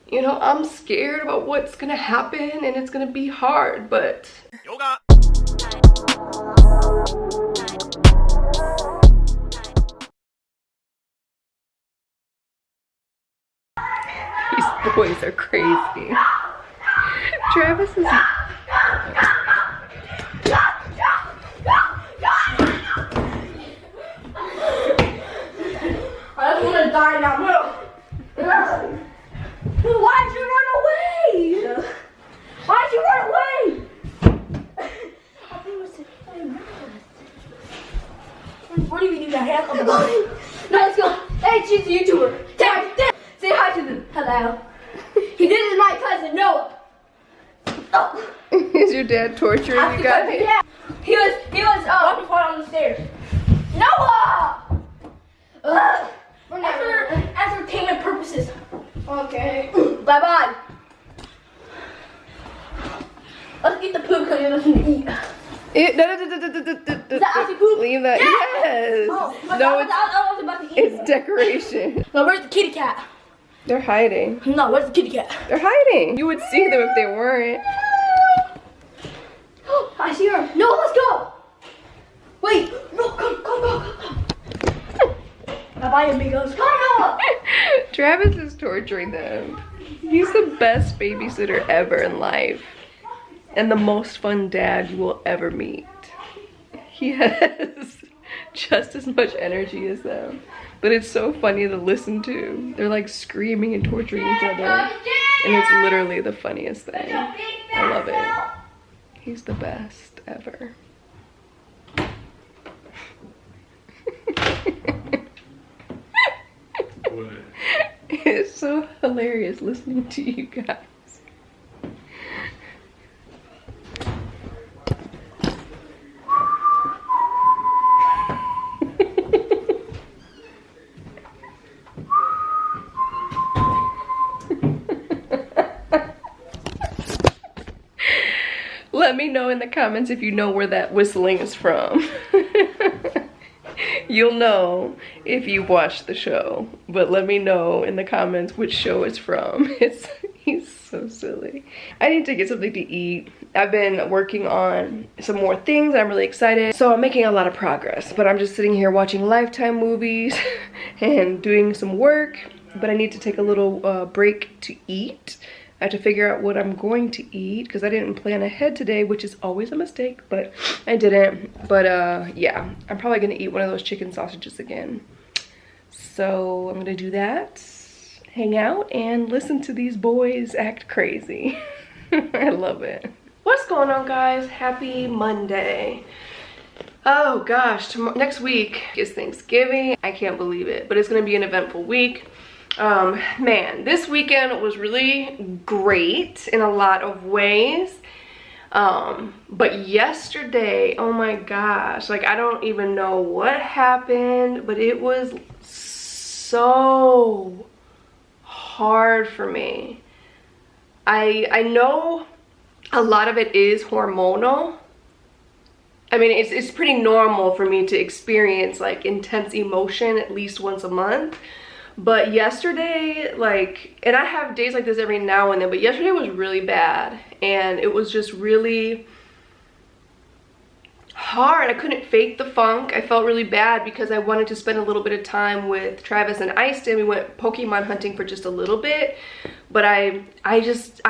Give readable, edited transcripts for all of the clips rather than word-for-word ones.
You know, I'm scared about what's gonna happen and it's gonna be hard, but yoga. These boys are crazy. Travis is I just want to die now. Why'd you run away? Why'd you run away? I think it was what do you do that hand? No, let's go. Hey, she's a YouTuber. Dad, say hi to them. Hello. This is my cousin Noah. Oh. Is your dad torturing you guys? Yeah. He was walking far on the stairs. Noah! For entertainment purposes. Okay. Bye-bye. Let's get the poop because you're nothing to eat. Is that actually poop? Leave that. Yes. Oh, No, I was about to eat. it's decoration. No, where's the kitty cat? They're hiding. No, where's the kitty cat? They're hiding. You would see them if they weren't. I see her. No, let's go. Wait. No, come. Bye-bye, amigos. Come on. Travis is torturing them. He's the best babysitter ever in life. And the most fun dad you will ever meet. He has just as much energy as them. But it's so funny to listen to. They're like screaming and torturing each other. And it's literally the funniest thing. I love it. He's the best ever. It's so hilarious listening to you guys. Let me know in the comments if you know where that whistling is from. You'll know if you've watched the show, but let me know in the comments which show it's from. He's so silly. I need to get something to eat. I've been working on some more things. I'm really excited. So I'm making a lot of progress, but I'm just sitting here watching Lifetime movies and doing some work, but I need to take a little break to eat. I have to figure out what I'm going to eat because I didn't plan ahead today, which is always a mistake, but I didn't. But yeah, I'm probably gonna eat one of those chicken sausages again. So I'm gonna do that, hang out, and listen to these boys act crazy. I love it. What's going on, guys? Happy Monday. Oh gosh, next week is Thanksgiving. I can't believe it, but it's gonna be an eventful week. Man, this weekend was really great in a lot of ways. But yesterday, oh my gosh, like I don't even know what happened, but it was so hard for me. I know a lot of it is hormonal. I mean, it's pretty normal for me to experience like intense emotion at least once a month. But yesterday, like, and I have days like this every now and then, but yesterday was really bad. And it was just really hard. I couldn't fake the funk. I felt really bad because I wanted to spend a little bit of time with Travis and Easton. We went Pokemon hunting for just a little bit. But I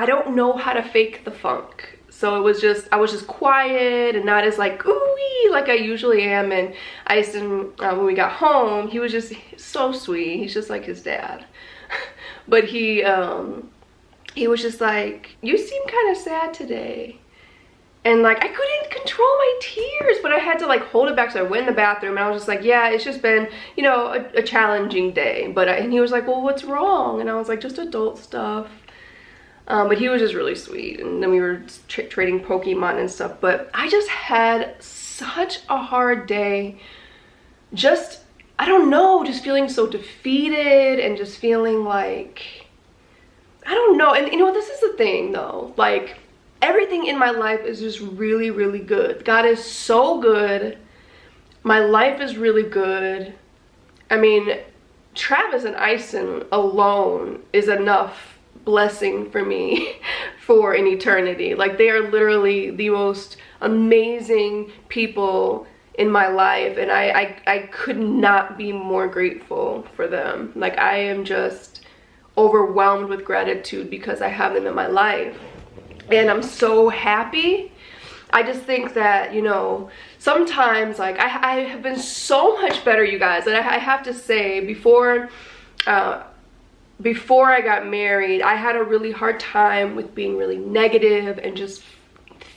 don't know how to fake the funk. So I was just quiet and not as like ooey like I usually am. And Easton, when we got home, he was just so sweet. He's just like his dad. But he was just like, you seem kind of sad today. And like I couldn't control my tears, but I had to like hold it back. So I went in the bathroom and I was just like, yeah, it's just been, you know, a challenging day. But and he was like, well, what's wrong? And I was like, just adult stuff. But he was just really sweet, and then we were trading Pokemon and stuff. But I just had such a hard day. Just, I don't know, just feeling so defeated and just feeling like, I don't know. And you know, this is the thing though, like everything in my life is just really, really good. God is so good. My life is really good. I mean, Travis and Easton alone is enough blessing for me for an eternity. Like, they are literally the most amazing people in my life, and I could not be more grateful for them. Like, I am just overwhelmed with gratitude because I have them in my life, and I'm so happy. I just think that, you know, sometimes, like, I have been so much better, you guys. And I have to say, before I got married, I had a really hard time with being really negative and just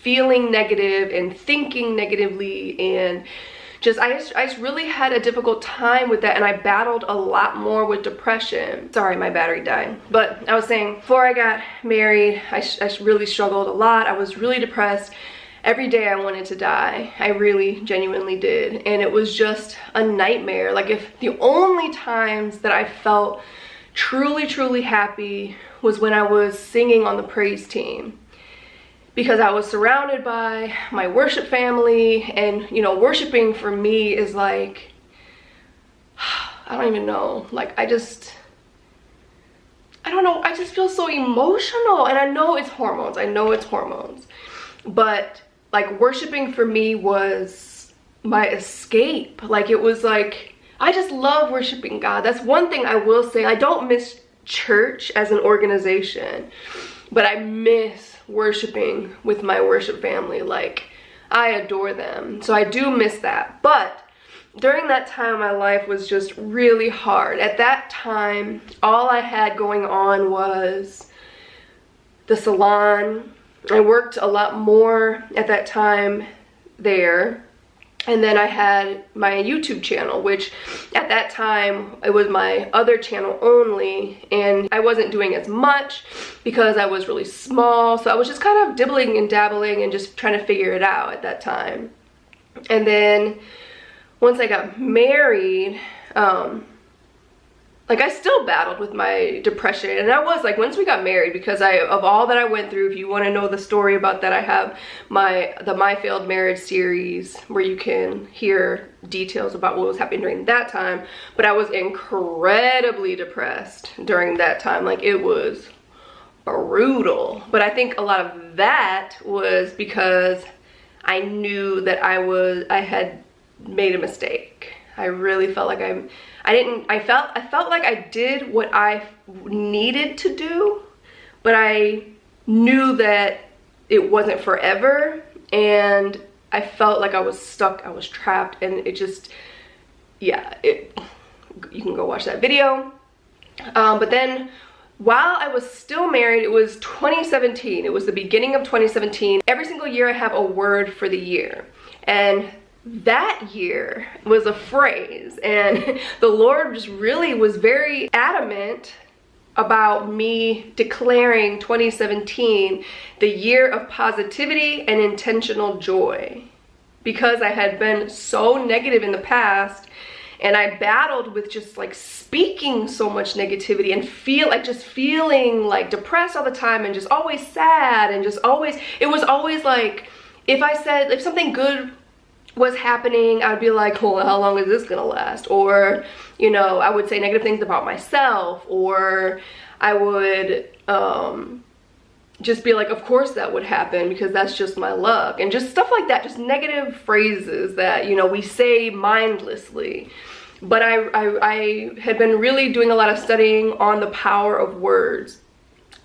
feeling negative and thinking negatively, and just I just really had a difficult time with that, and I battled a lot more with depression. Sorry, my battery died. But I was saying, before I got married, I really struggled a lot. I was really depressed. Every day I wanted to die. I really genuinely did, and it was just a nightmare. Like, if the only times that I felt truly happy was when I was singing on the praise team, because I was surrounded by my worship family. And, you know, worshiping for me is like, I don't even know, like, I don't know, I just feel so emotional. And I know it's hormones, but like, worshiping for me was my escape. Like, it was like, I just love worshiping God. That's one thing I will say. I don't miss church as an organization, but I miss worshiping with my worship family. Like, I adore them, so I do miss that. But during that time, my life was just really hard. At that time, all I had going on was the salon. I worked a lot more at that time there. And then I had my YouTube channel, which at that time, it was my other channel only, and I wasn't doing as much because I was really small. So I was just kind of dibbling and dabbling and just trying to figure it out at that time. And then once I got married, like, I still battled with my depression. And I was like, once we got married, because of all that I went through, if you want to know the story about that, I have the My Failed Marriage series where you can hear details about what was happening during that time. But I was incredibly depressed during that time. Like, it was brutal. But I think a lot of that was because I knew that I had made a mistake. I really felt like I felt like I did what I needed to do, but I knew that it wasn't forever, and I felt like I was stuck, I was trapped, and it just, yeah, you can go watch that video. But then while I was still married, it was 2017. It was the beginning of 2017. Every single year I have a word for the year, and that year was a phrase, and the Lord just really was very adamant about me declaring 2017 the year of positivity and intentional joy, because I had been so negative in the past, and I battled with just like speaking so much negativity and feeling like depressed all the time, and just always sad, and just always, it was always like, if something good was happening, I would be like, well, how long is this gonna last? Or, you know, I would say negative things about myself, or I would just be like, of course that would happen because that's just my luck, and just stuff like that, just negative phrases that, you know, we say mindlessly. But I had been really doing a lot of studying on the power of words.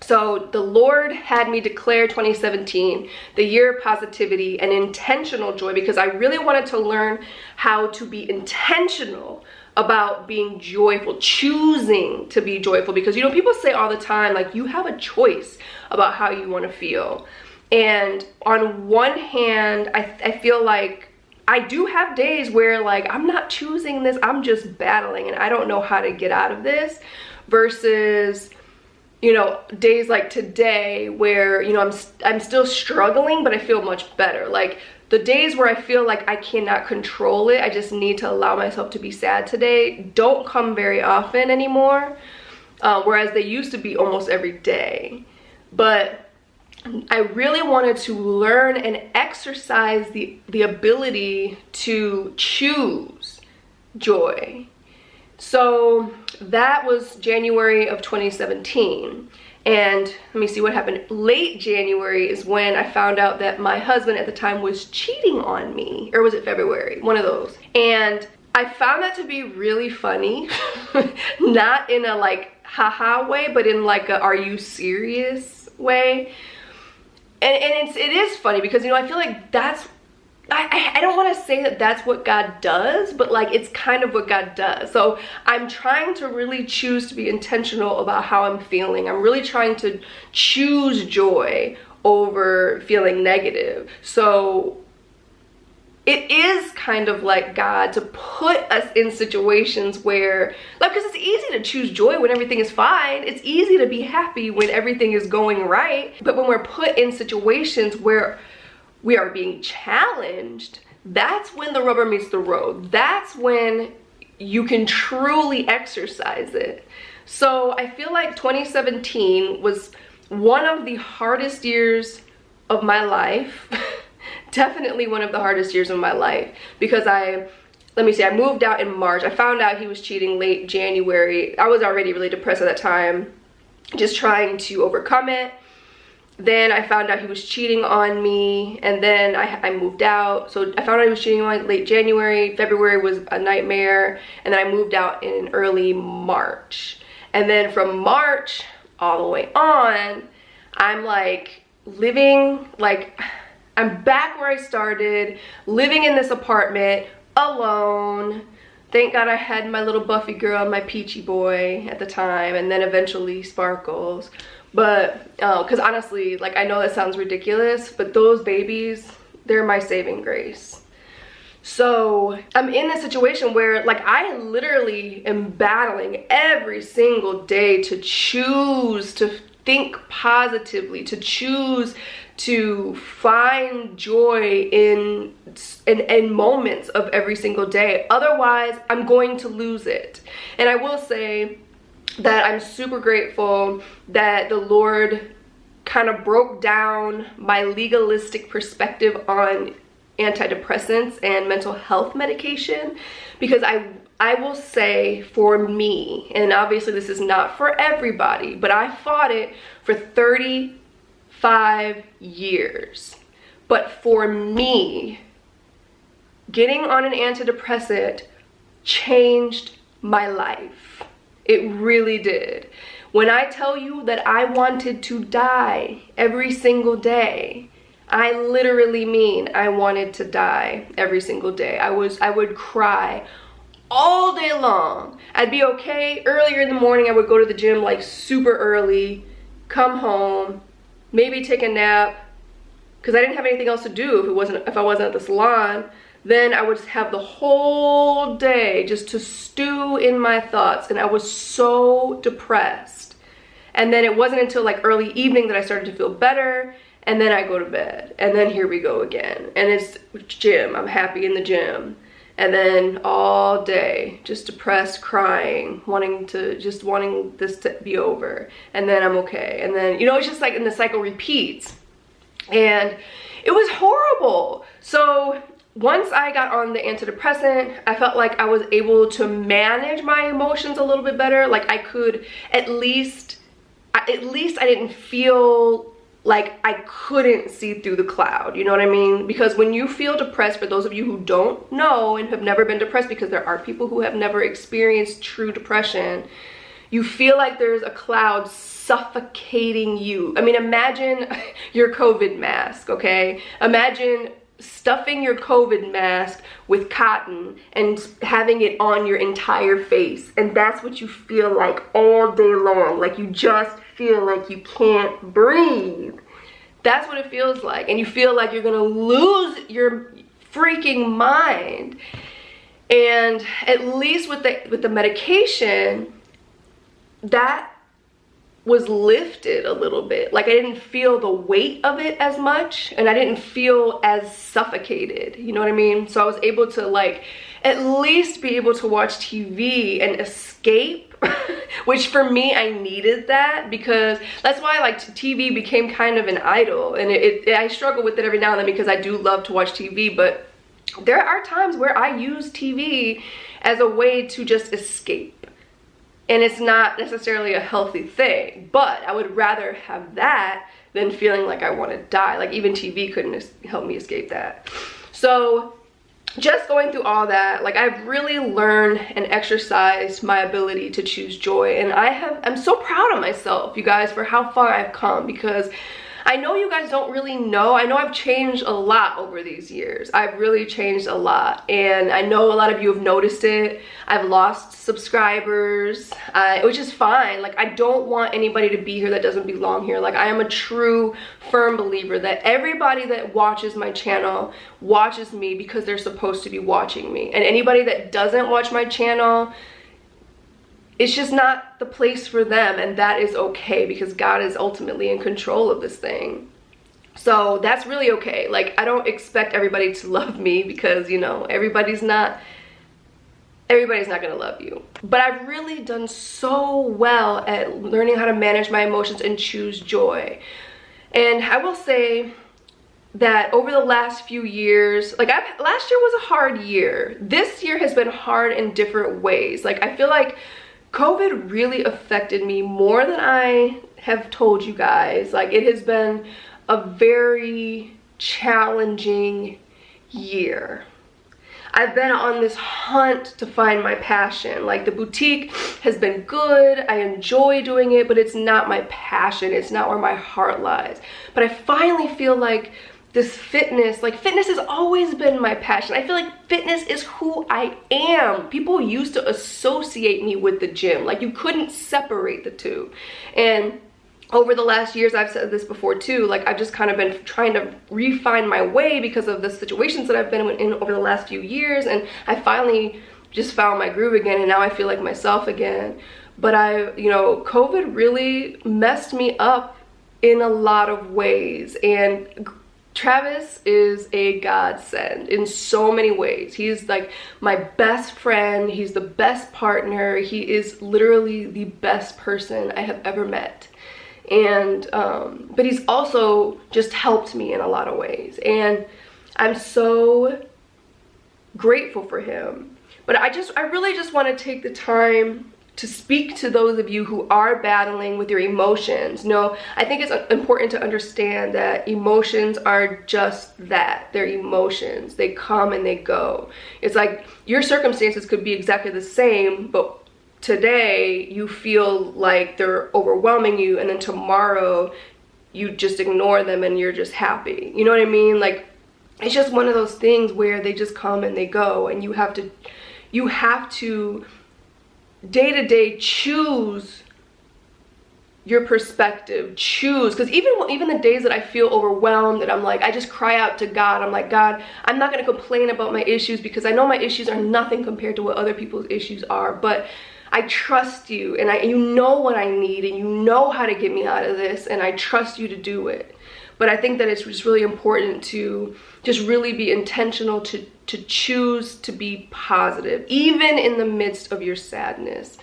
So the Lord had me declare 2017 the year of positivity and intentional joy, because I really wanted to learn how to be intentional about being joyful, choosing to be joyful. Because, you know, people say all the time, like, you have a choice about how you want to feel. And on one hand, I feel like I do have days where, like, I'm not choosing this, I'm just battling and I don't know how to get out of this, versus, you know, days like today where, you know, I'm still struggling, but I feel much better. Like, the days where I feel like I cannot control it, I just need to allow myself to be sad today, don't come very often anymore, whereas they used to be almost every day. But I really wanted to learn and exercise the ability to choose joy. So that was January of 2017. And let me see what happened. Late January is when I found out that my husband at the time was cheating on me. Or was it February? One of those. And I found that to be really funny. Not in a like haha way, but in like a are you serious way. And it is funny because, you know, I feel like that's, I don't want to say that that's what God does, but like it's kind of what God does. So I'm trying to really choose to be intentional about how I'm feeling. I'm really trying to choose joy over feeling negative. So it is kind of like God to put us in situations where, like, because it's easy to choose joy when everything is fine. It's easy to be happy when everything is going right. But when we're put in situations where we are being challenged, that's when the rubber meets the road. That's when you can truly exercise it. So I feel like 2017 was one of the hardest years of my life. Definitely one of the hardest years of my life, because I moved out in March. I found out he was cheating late January. I was already really depressed at that time, just trying to overcome it. Then I found out he was cheating on me, and then I moved out. So I found out he was cheating on me late January. February was a nightmare, and then I moved out in early March. And then from March all the way on, I'm like living, like I'm back where I started, living in this apartment alone. Thank God I had my little Buffy girl and my Peachy boy at the time, and then eventually Sparkles. But because honestly, like, I know that sounds ridiculous, but those babies, they're my saving grace. So I'm in this situation where, like, I literally am battling every single day to choose to think positively, to choose to find joy in moments of every single day. Otherwise, I'm going to lose it. And I will say that I'm super grateful that the Lord kind of broke down my legalistic perspective on antidepressants and mental health medication, because I will say, for me, and obviously this is not for everybody, but I fought it for 35 years. But for me, getting on an antidepressant changed my life. It really did. When I tell you that I wanted to die every single day, I literally mean I wanted to die every single day. I would cry all day long. I'd be okay. Earlier in the morning, I would go to the gym like super early, come home, maybe take a nap, because I didn't have anything else to do if I wasn't at the salon. Then I would have the whole day just to stew in my thoughts, and I was so depressed. And then it wasn't until like early evening that I started to feel better, and then I go to bed, and then here we go again. And it's gym, I'm happy in the gym. And then all day, just depressed, crying, wanting this to be over. And then I'm okay. And then, you know, it's just like, and the cycle repeats. And it was horrible. So once I got on the antidepressant, I felt like I was able to manage my emotions a little bit better. Like I could at least I didn't feel like I couldn't see through the cloud, you know what I mean? Because when you feel depressed, for those of you who don't know and have never been depressed, because there are people who have never experienced true depression, you feel like there's a cloud suffocating you. I mean, imagine your COVID mask, okay? Imagine stuffing your COVID mask with cotton and having it on your entire face, and that's what you feel like all day long. Like you just feel like you can't breathe. That's what it feels like, and you feel like you're gonna lose your freaking mind. And at least with the medication, that was lifted a little bit. Like I didn't feel the weight of it as much, and I didn't feel as suffocated, you know what I mean? So I was able to like at least be able to watch TV and escape, which for me, I needed that, because that's why like TV became kind of an idol. And I struggle with it every now and then, because I do love to watch TV, but there are times where I use TV as a way to just escape. And it's not necessarily a healthy thing, but I would rather have that than feeling like I want to die. Like even TV couldn't help me escape that. So just going through all that, like I've really learned and exercised my ability to choose joy. And I'm so proud of myself, you guys, for how far I've come, because I know you guys don't really know. I know I've changed a lot over these years. I've really changed a lot. And I know a lot of you have noticed it. I've lost subscribers, which is fine. Like, I don't want anybody to be here that doesn't belong here. Like, I am a true, firm believer that everybody that watches my channel watches me because they're supposed to be watching me. And anybody that doesn't watch my channel, it's just not the place for them, and that is okay because God is ultimately in control of this thing. So that's really okay. Like, I don't expect everybody to love me because, you know, everybody's not gonna love you. But I've really done so well at learning how to manage my emotions and choose joy. And I will say that over the last few years, like last year was a hard year. This year has been hard in different ways. Like, I feel like COVID really affected me more than I have told you guys. Like, it has been a very challenging year. I've been on this hunt to find my passion. Like, the boutique has been good. I enjoy doing it, but it's not my passion. It's not where my heart lies. But I finally feel like this fitness has always been my passion. I feel like fitness is who I am. People used to associate me with the gym. Like, you couldn't separate the two. And over the last years, I've said this before too, like, I've just kind of been trying to refine my way because of the situations that I've been in over the last few years. And I finally just found my groove again, and now I feel like myself again. But COVID really messed me up in a lot of ways. And Travis is a godsend in so many ways. He's like my best friend. He's the best partner. He is literally the best person I have ever met. And but he's also just helped me in a lot of ways. And I'm so grateful for him. But I really just want to take the time to speak to those of you who are battling with your emotions. No, I think it's important to understand that emotions are just that. They're emotions. They come and they go. It's like your circumstances could be exactly the same, but today you feel like they're overwhelming you, and then tomorrow you just ignore them and you're just happy. You know what I mean? Like, it's just one of those things where they just come and they go, and you have to day to day choose your perspective. Choose, because even the days that I feel overwhelmed, that I'm like, I just cry out to God. I'm like, God, I'm not going to complain about my issues because I know my issues are nothing compared to what other people's issues are, but I trust you, and you know what I need, and you know how to get me out of this, and I trust you to do it. But I think that it's just really important to just really be intentional to choose to be positive, even in the midst of your sadness.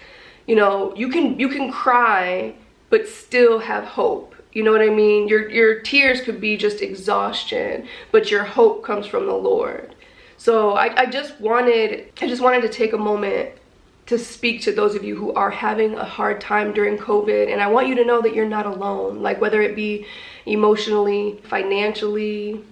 You know, you can cry, but still have hope. You know what I mean? Your tears could be just exhaustion, but your hope comes from the Lord. So I just wanted to take a moment to speak to those of you who are having a hard time during COVID. And I want you to know that you're not alone. Like, whether it be emotionally, financially,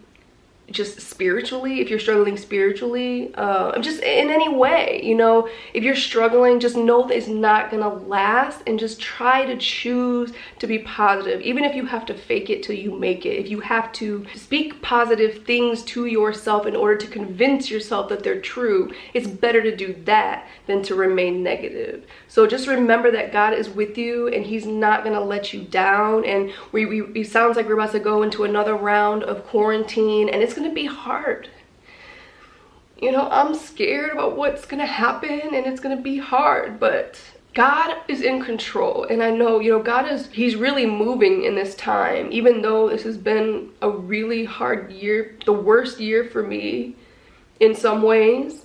just spiritually, if you're struggling spiritually, just in any way, you know, if you're struggling, just know that it's not gonna last, and just try to choose to be positive. Even if you have to fake it till you make it, if you have to speak positive things to yourself in order to convince yourself that they're true, it's better to do that than to remain negative. So just remember that God is with you, and he's not gonna let you down. And it sounds like we're about to go into another round of quarantine, and it's gonna be hard. You know, I'm scared about what's gonna happen, and it's gonna be hard, but God is in control. And I know, you know, he's really moving in this time, even though this has been a really hard year, the worst year for me in some ways.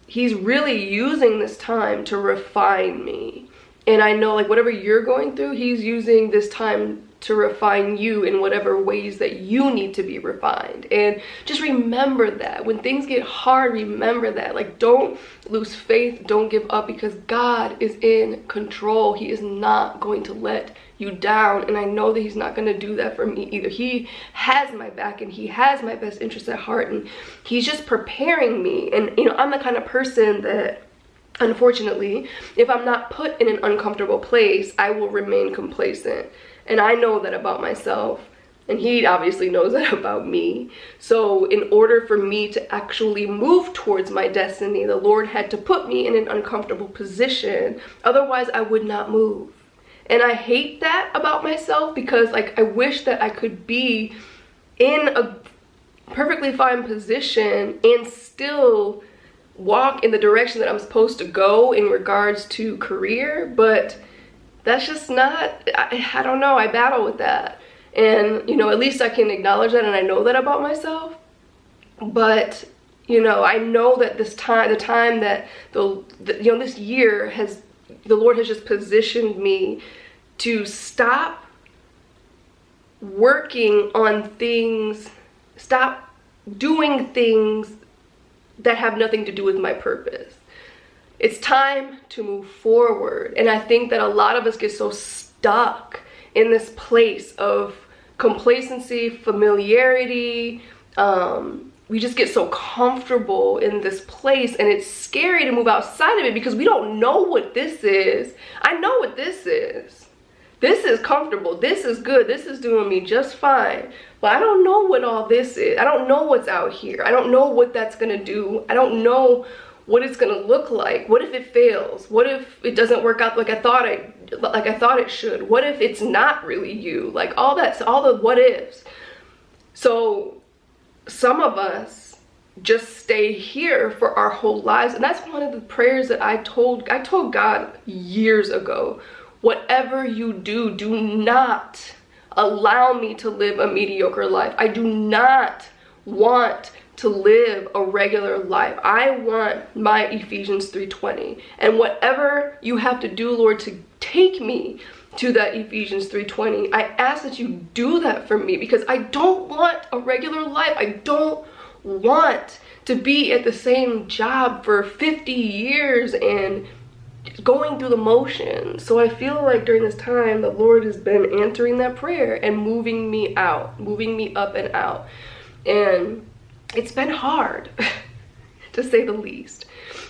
He's really using this time to refine me And I know, like, whatever you're going through, he's using this time to refine you in whatever ways that you need to be refined. And just remember that when things get hard, remember that. Like, don't lose faith, don't give up, because God is in control. He is not going to let you down, and I know that he's not going to do that for me either. He has my back, and he has my best interest at heart, and he's just preparing me. And you know, I'm the kind of person that, unfortunately, if I'm not put in an uncomfortable place, I will remain complacent. And I know that about myself, and he obviously knows that about me. So in order for me to actually move towards my destiny, the Lord had to put me in an uncomfortable position. Otherwise, I would not move. And I hate that about myself, because like, I wish that I could be in a perfectly fine position and still walk in the direction that I'm supposed to go in regards to career, but that's just not, I don't know, I battle with that. And you know, at least I can acknowledge that, and I know that about myself. But you know, I know that this time, the time that you know, this year has, the Lord has just positioned me to stop working on things, stop doing things that have nothing to do with my purpose. It's time to move forward. And I think that a lot of us get so stuck in this place of complacency, familiarity. We just get so comfortable in this place, and it's scary to move outside of it because we don't know what this is. I know what this is. This is comfortable. This is good. This is doing me just fine. But I don't know what all this is. I don't know what's out here. I don't know what that's going to do. I don't know what it's going to look like. What if it fails? What if it doesn't work out like I thought it should? What if it's not really you? Like all the what ifs. So some of us just stay here for our whole lives, and that's one of the prayers that I told God years ago. Whatever you do, do not allow me to live a mediocre life. I do not want to live a regular life. I want my Ephesians 3:20. And whatever you have to do, Lord, to take me to that Ephesians 3:20, I ask that you do that for me, because I don't want a regular life. I don't want to be at the same job for 50 years and going through the motions. So I feel like during this time, the Lord has been answering that prayer and moving me out, moving me up and out. And it's been hard, to say the least.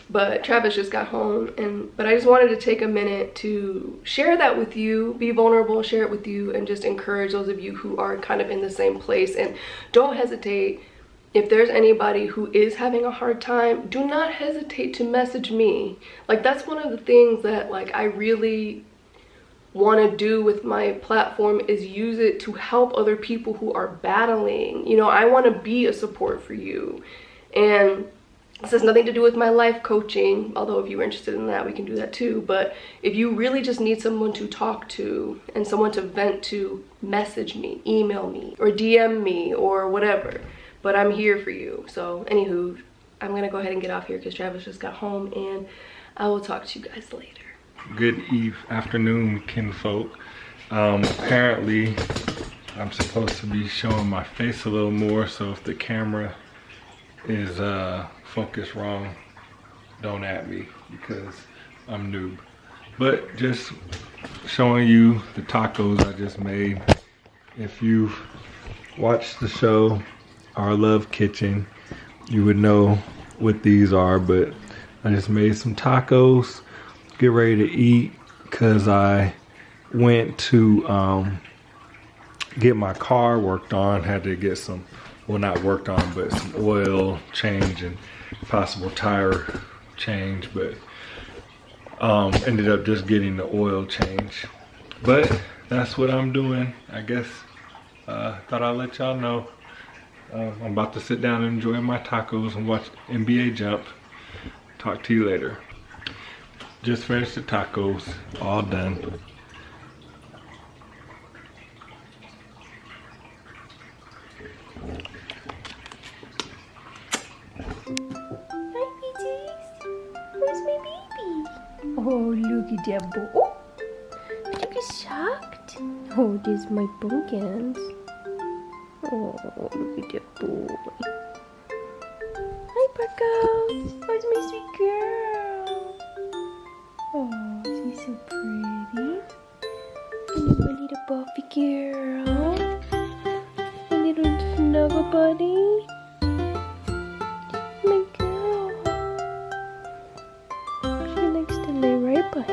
But Travis just got home, but I just wanted to take a minute to share that with you, be vulnerable, share it with you, and just encourage those of you who are kind of in the same place. And don't hesitate. If there's anybody who is having a hard time, do not hesitate to message me. Like, that's one of the things that like I really want to do with my platform, is use it to help other people who are battling. You know, I want to be a support for you. And this has nothing to do with my life coaching, although if you're interested in that, we can do that too. But if you really just need someone to talk to and someone to vent to, message me, email me, or DM me, or whatever. But I'm here for you. So anywho, I'm gonna go ahead and get off here because Travis just got home, and I will talk to you guys later. Good afternoon, kinfolk. Apparently I'm supposed to be showing my face a little more, so if the camera is focused wrong, don't at me, because I'm new. But just showing you the tacos I just made. If you've watched the show Our Love Kitchen, you would know what these are. But I just made some tacos, get ready to eat, because I went to get my car worked on. Had to get some, well, not worked on, but some oil change and possible tire change. But ended up just getting the oil change. But that's what I'm doing, I guess. Thought I'd let y'all know. I'm about to sit down and enjoy my tacos and watch NBA jump. Talk to you later. Just finished the tacos, all done. Hi, BTs. Where's my baby? Oh, look at that boy. Oh, Oh, these are my pumpkins. Oh, look at that boy. Hi, Parker. How's my sweet girl? Oh, she's so pretty. And my little Buffy girl. My little snuggle buddy. My girl. She likes to lay right by me.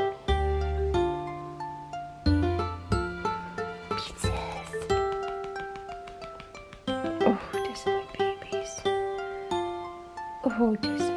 Oh, there's my babies. Oh, there's